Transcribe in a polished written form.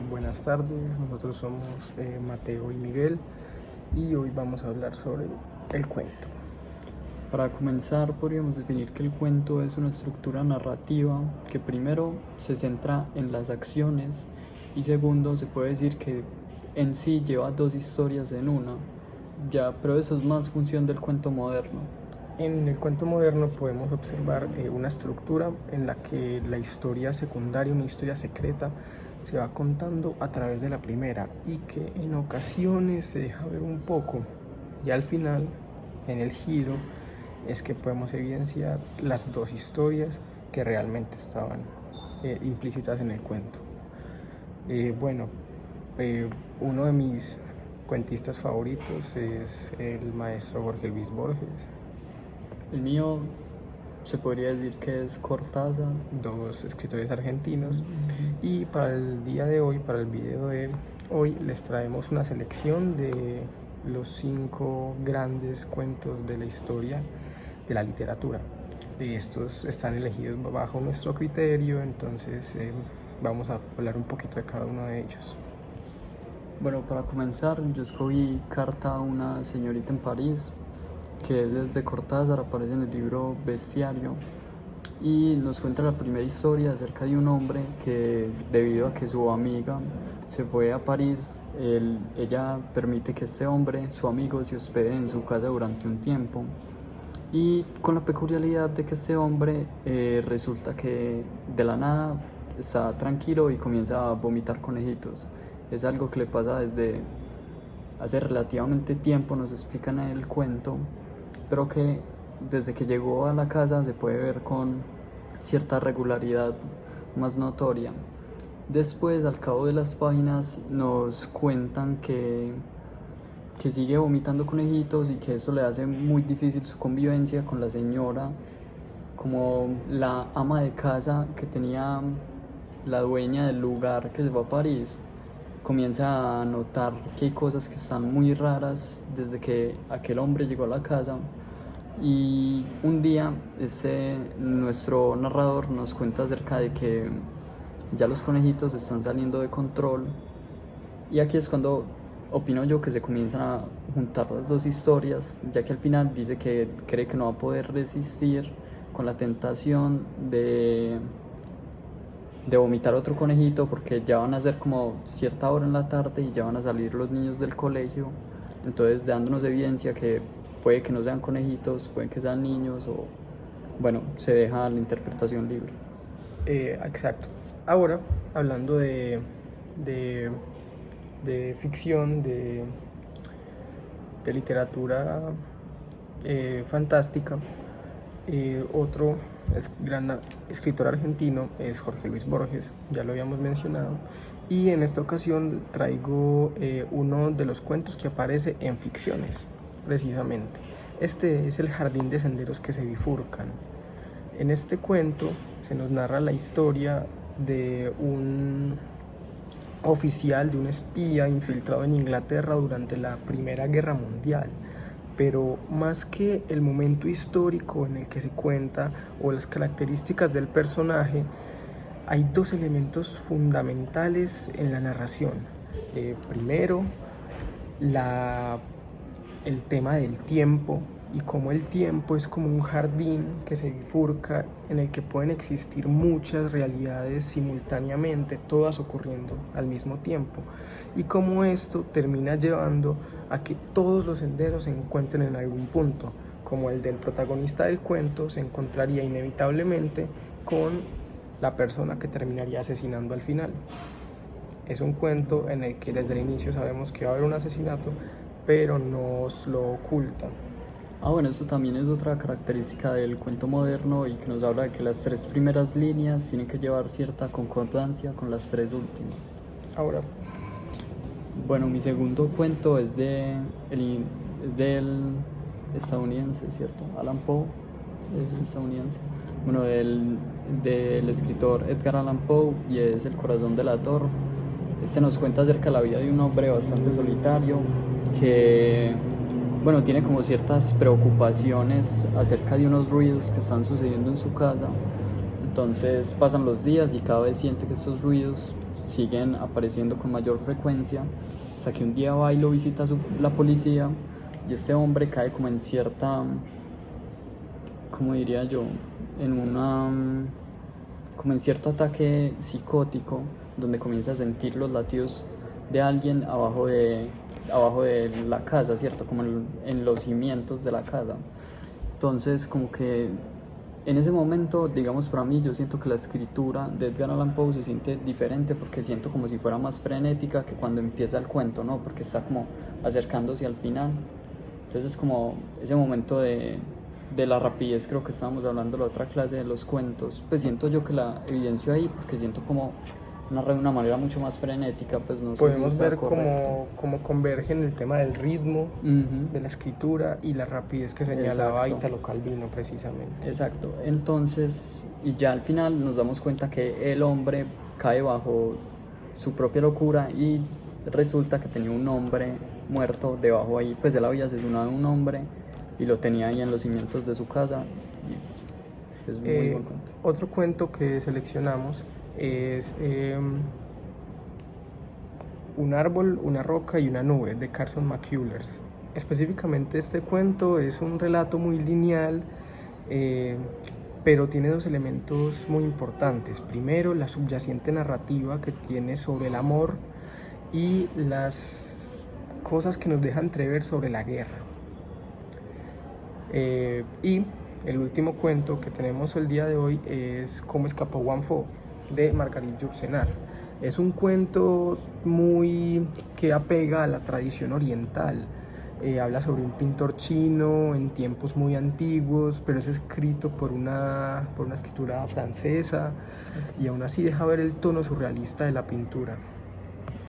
Buenas tardes, nosotros somos Mateo y Miguel y hoy vamos a hablar sobre el cuento. Para comenzar, podríamos definir que el cuento es una estructura narrativa que primero se centra en las acciones y segundo se puede decir que en sí lleva dos historias en una, pero eso es más función del cuento moderno. En el cuento moderno podemos observar una estructura en la que la historia secundaria, una historia secreta, se va contando a través de la primera y que en ocasiones se deja ver un poco y al final, en el giro, es que podemos evidenciar las dos historias que realmente estaban implícitas en el cuento. Bueno, uno de mis cuentistas favoritos es el maestro Jorge Luis Borges. El mío se podría decir que es Cortázar. Dos escritores argentinos. Y para el día de hoy, para el video de hoy, les traemos una selección de los 5 grandes cuentos de la historia de la literatura. Estos están elegidos bajo nuestro criterio, entonces vamos a hablar un poquito de cada uno de ellos. Bueno, para comenzar, yo escogí Carta a una señorita en París, que es desde Cortázar, aparece en el libro Bestiario, y nos cuenta la primera historia acerca de un hombre que, debido a que su amiga se fue a París, ella permite que este hombre, su amigo, se hospede en su casa durante un tiempo, y con la peculiaridad de que este hombre resulta que de la nada está tranquilo y comienza a vomitar conejitos. Es algo que le pasa desde hace relativamente tiempo, nos explican en el cuento, pero que desde que llegó a la casa se puede ver con cierta regularidad más notoria. Después, al cabo de las páginas, nos cuentan que sigue vomitando conejitos y que eso le hace muy difícil su convivencia con la señora, como la ama de casa que tenía la dueña del lugar que se va a París. Comienza a notar que hay cosas que están muy raras desde que aquel hombre llegó a la casa, y un día nuestro narrador nos cuenta acerca de que ya los conejitos están saliendo de control, y aquí es cuando opino yo que se comienzan a juntar las dos historias, ya que al final dice que cree que no va a poder resistir con la tentación de vomitar otro conejito, porque ya van a ser como cierta hora en la tarde y ya van a salir los niños del colegio, entonces dándonos evidencia que puede que no sean conejitos, pueden que sean niños, o bueno, se deja la interpretación libre. Exacto. Ahora, hablando de ficción, de literatura fantástica, otro gran escritor argentino es Jorge Luis Borges, ya lo habíamos mencionado, y en esta ocasión traigo uno de los cuentos que aparece en ficciones, precisamente. Este es El jardín de senderos que se bifurcan. En este cuento se nos narra la historia de un oficial, de un espía infiltrado en Inglaterra durante la Primera Guerra Mundial. Pero más que el momento histórico en el que se cuenta o las características del personaje, hay dos elementos fundamentales en la narración. Primero, el tema del tiempo, y cómo el tiempo es como un jardín que se bifurca, en el que pueden existir muchas realidades simultáneamente, todas ocurriendo al mismo tiempo, y cómo esto termina llevando a que todos los senderos se encuentren en algún punto, como el del protagonista del cuento se encontraría inevitablemente con la persona que terminaría asesinando al final. Es un cuento en el que desde el inicio sabemos que va a haber un asesinato, pero nos lo ocultan. Bueno, esto también es otra característica del cuento moderno, y que nos habla de que las 3 primeras líneas tienen que llevar cierta concordancia con las 3 últimas. Ahora, bueno, mi segundo cuento es del estadounidense, ¿cierto? Allan Poe es estadounidense. Bueno, del escritor Edgar Allan Poe, y es El corazón delator. Este nos cuenta acerca de la vida de un hombre bastante solitario que, bueno, tiene como ciertas preocupaciones acerca de unos ruidos que están sucediendo en su casa. Entonces pasan los días y cada vez siente que estos ruidos siguen apareciendo con mayor frecuencia, hasta que un día va y lo visita la policía, y este hombre cae como en cierta, ¿cómo diría yo? En una, como en cierto ataque psicótico, donde comienza a sentir los latidos de alguien abajo de la casa, ¿cierto? Como en los cimientos de la casa. Entonces, como que en ese momento, digamos, para mí, yo siento que la escritura de Edgar Allan Poe se siente diferente, porque siento como si fuera más frenética que cuando empieza el cuento, ¿no? Porque está como acercándose al final. Entonces es como ese momento de la rapidez, creo que estábamos hablando la otra clase de los cuentos. Pues siento yo que la evidencio ahí, porque siento como narra de una manera mucho más frenética, pues no sé Podemos si ver sea correcto. cómo convergen el tema del ritmo, de la escritura y la rapidez que señalaba Exacto. Italo Calvino precisamente. Exacto. Entonces, y ya al final nos damos cuenta que el hombre cae bajo su propia locura, y resulta que tenía un hombre muerto debajo ahí, pues él había asesinado a un hombre y lo tenía ahí en los cimientos de su casa. Y es muy buen cuento. Otro cuento que seleccionamos es Un árbol, una roca y una nube, de Carson McCullers. Específicamente este cuento es un relato muy lineal, pero tiene dos elementos muy importantes. Primero, la subyacente narrativa que tiene sobre el amor y las cosas que nos dejan entrever sobre la guerra. Y el último cuento que tenemos el día de hoy es Cómo escapó Wang Fo, de Marguerite Yourcenar. Es un cuento muy que apega a la tradición oriental. Habla sobre un pintor chino en tiempos muy antiguos, pero es escrito por una escritura francesa, y aún así deja ver el tono surrealista de la pintura.